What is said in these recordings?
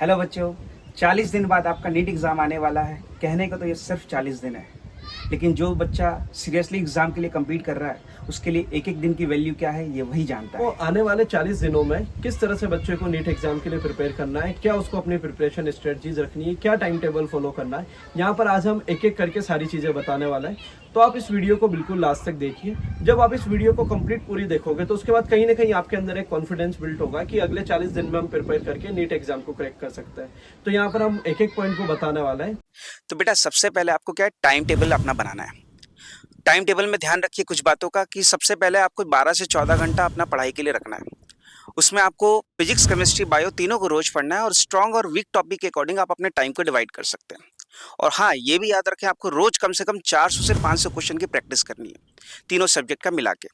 Hello बच्चों, 40 दिन बाद आपका नीट एग्ज़ाम आने वाला है। कहने को तो ये सिर्फ 40 दिन है, लेकिन जो बच्चा सीरियसली एग्ज़ाम के लिए कम्पीट कर रहा है, उसके लिए एक एक दिन की वैल्यू क्या है ये वही जानता तो है। आने वाले 40 दिनों में किस तरह से बच्चे को नीट एग्जाम के लिए प्रिपेयर करना है, क्या उसको अपनी प्रिपरेशन स्ट्रेटजीज रखनी है, क्या टाइम टेबल फॉलो करना है, यहाँ पर आज हम एक एक करके सारी चीज़ें बताने वाले हैं। तो आप इस वीडियो को बिल्कुल लास्ट तक देखिए। जब आप इस वीडियो को कंप्लीट पूरी देखोगे तो उसके बाद कहीं ना कहीं आपके अंदर एक कॉन्फिडेंस बिल्ड होगा कि अगले 40 दिन में हम प्रिपेयर करके नीट एग्जाम को क्रैक कर सकते हैं। तो यहाँ पर हम एक एक पॉइंट को बताने वाले हैं। तो बेटा, सबसे पहले आपको क्या है, टाइम टेबल अपना बनाना है। टाइम टेबल में ध्यान रखिए कुछ बातों का कि सबसे पहले आपको 12 से 14 घंटा अपना पढ़ाई के लिए रखना है। उसमें आपको फिजिक्स, केमिस्ट्री, बायो तीनों को रोज पढ़ना है और स्ट्रॉन्ग और वीक टॉपिक के अकॉर्डिंग आप अपने टाइम को डिवाइड कर सकते हैं। और हाँ, ये भी याद रखें, आपको रोज कम से कम 400 से 500 क्वेश्चन की प्रैक्टिस करनी है, तीनों सब्जेक्ट का मिला के।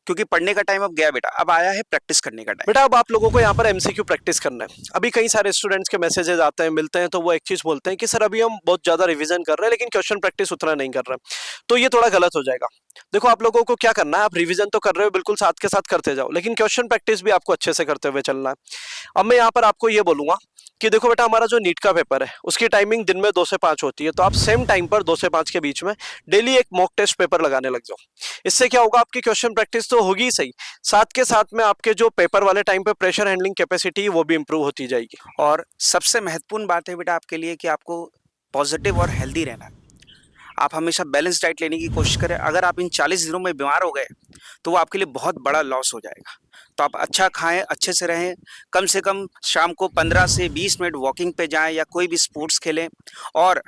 क्योंकि पढ़ने का टाइम अब गया बेटा, अब आया है प्रैक्टिस करने का टाइम। बेटा अब आप लोगों को यहाँ पर एमसीक्यू प्रैक्टिस करना है। अभी कई सारे स्टूडेंट्स के मैसेजेस आते हैं, मिलते हैं, तो वो एक चीज बोलते हैं कि सर अभी हम बहुत ज्यादा रिवीजन कर रहे हैं लेकिन क्वेश्चन प्रैक्टिस उतना नहीं कर रहे। तो ये थोड़ा गलत हो जाएगा। देखो आप लोगों को क्या करना है, आप रिवीजन तो कर रहे हो, बिल्कुल साथ के साथ करते जाओ, लेकिन क्वेश्चन प्रैक्टिस भी आपको अच्छे से करते हुए चलना है। अब मैं यहाँ पर आपको ये बोलूंगा कि देखो बेटा, हमारा जो नीट का पेपर है उसकी टाइमिंग दिन में 2 से 5 होती है, तो आप सेम टाइम पर 2 से 5 के बीच में डेली एक मॉक टेस्ट पेपर लगाने लग जाओ। इससे क्या होगा, आपकी क्वेश्चन प्रैक्टिस तो होगी ही सही, साथ के साथ में आपके जो पेपर वाले टाइम पे प्रेशर हैंडलिंग कैपेसिटी वो भी इंप्रूव होती जाएगी। और सबसे महत्वपूर्ण बात है बेटा आपके लिए कि आपको पॉजिटिव और हेल्दी रहना है। आप हमेशा बैलेंस डाइट लेने की कोशिश करें। अगर आप इन 40 दिनों में बीमार हो गए तो वो आपके लिए बहुत बड़ा लॉस हो जाएगा। तो आप अच्छा खाएं, अच्छे से रहें। कम से कम शाम को 15 से 20 मिनट वॉकिंग पे जाएं या कोई भी स्पोर्ट्स खेलें। और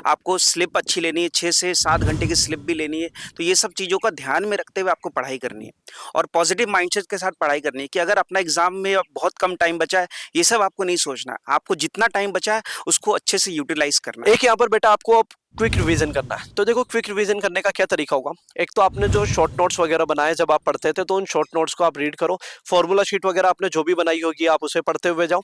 आपको स्लिप अच्छी लेनी है, 6 से 7 घंटे की स्लिप भी लेनी है। तो ये सब चीज़ों का ध्यान में रखते हुए आपको पढ़ाई करनी है और पॉजिटिव माइंडसेट के साथ पढ़ाई करनी है कि अगर अपना एग्जाम में अब बहुत कम टाइम बचा है, ये सब आपको नहीं सोचना है। आपको जितना टाइम बचा है उसको अच्छे से यूटिलाइज करना है। एक यहाँ पर बेटा आपको अब क्विक रिवीजन करना है। तो देखो क्विक रिवीजन करने का क्या तरीका होगा, एक तो आपने जो शॉर्ट नोट्स वगैरह बनाए जब आप पढ़ते थे, तो उन शॉर्ट नोट्स को आप रीड करो। फॉर्मूला शीट वगैरह आपने जो भी बनाई होगी आप उसे पढ़ते हुए जाओ।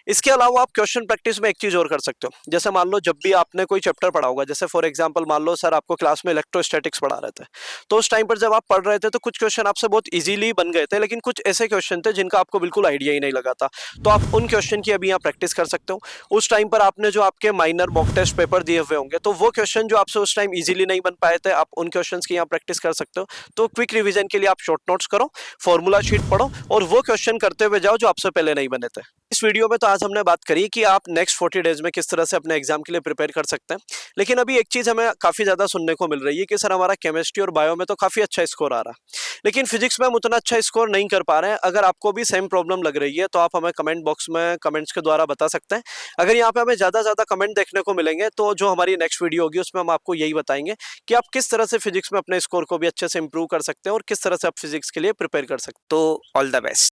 इसके अलावा आप क्वेश्चन प्रैक्टिस में एक चीज और कर सकते हो। जैसे मान लो जब भी आपने कोई चैप्टर पढ़ा होगा, जैसे फॉर एग्जांपल मान लो सर आपको क्लास में इलेक्ट्रोस्टैटिक्स पढ़ा रहे थे, तो उस टाइम पर जब आप पढ़ रहे थे तो कुछ क्वेश्चन आपसे बहुत इजीली बन गए थे, लेकिन कुछ ऐसे क्वेश्चन थे जिनका आपको बिल्कुल आइडिया ही नहीं लगा था। तो आप उन क्वेश्चन की अभी यहाँ प्रैक्टिस कर सकते हो। उस टाइम पर आपने जो आपके माइनर मॉक टेस्ट पेपर दिए हुए होंगे, तो वो क्वेश्चन जो आपसे उस टाइम इजीली नहीं बन पाए थे, आप उन क्वेश्चंस की यहाँ प्रैक्टिस कर सकते हो। तो क्विक रिवीजन के लिए आप शॉर्ट नोट्स करो, फॉर्मूला शीट पढ़ो और वो क्वेश्चन करते हुए जाओ जो आपसे पहले नहीं बने थे। इस वीडियो में तो आज हमने बात करी कि आप नेक्स्ट 40 डेज में किस तरह से अपने एग्जाम के लिए प्रिपेयर कर सकते हैं। लेकिन अभी एक चीज हमें काफी ज्यादा सुनने को मिल रही है कि सर हमारा केमिस्ट्री और बायो में तो काफी अच्छा स्कोर आ रहा है, लेकिन फिजिक्स में हम उतना अच्छा स्कोर नहीं कर पा रहे हैं। अगर आपको भी सेम प्रॉब्लम लग रही है तो आप हमें कमेंट बॉक्स में कमेंट्स के द्वारा बता सकते हैं। अगर यहाँ पे हमें ज्यादा कमेंट देखने को मिलेंगे तो जो हमारी नेक्स्ट वीडियो होगी उसमें हम आपको यही बताएंगे कि आप किस तरह से फिजिक्स में अपने स्कोर को भी अच्छे से इंप्रूव कर सकते हैं और किस तरह से आप फिजिक्स के लिए प्रिपेयर कर सकते हैं। तो ऑल द बेस्ट।